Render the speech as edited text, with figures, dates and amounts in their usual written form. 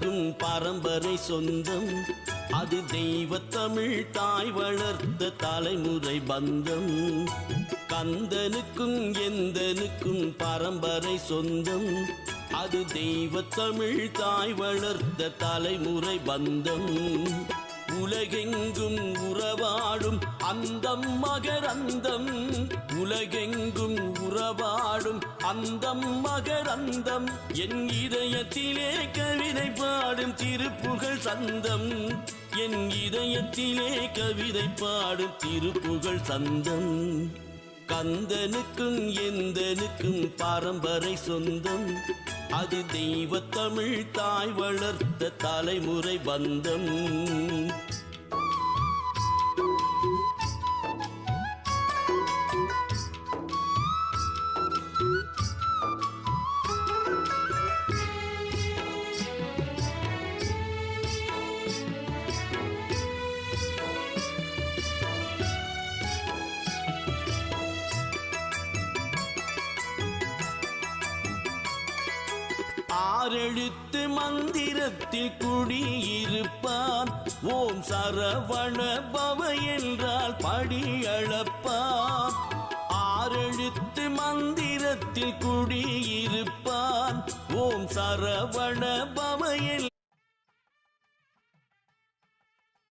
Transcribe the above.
கந்தனுக்கும் பரம்பரை சொந்தம். அது தெய்வ தமிழ் தாய் வளர்த்த தலைமுறை பந்தம். கந்தனுக்கும் எந்தனுக்கும் பரம்பரை சொந்தம். அது தெய்வ தமிழ் தாய் வளர்த்த தலைமுறை பந்தம். உலகெங்கும் உறவாடும் அந்தம் மகரந்தம். உலகெங்கும் உறவாடும் அந்தம் மகரந்தம். என் இதயத்திலே கவிதை பாடும் திருப்புகழ் சந்தம். என் இதயத்திலே கவிதை பாடும் திருப்புகழ் சந்தம். கந்தனுக்கும் எந்தனுக்கும் பரம்பரை சொந்தம். அது தெய்வ தமிழ் தாய் வளர்த்த தலைமுறை பந்தம். ஆறெழுத்து மந்திரத்தில் குடியிருப்பான். ஓம் சரவண பவ என்றால் படி அளப்பான். ஆறெழுத்து மந்திரத்தில் குடியிருப்பான். ஓம் சரவண பவ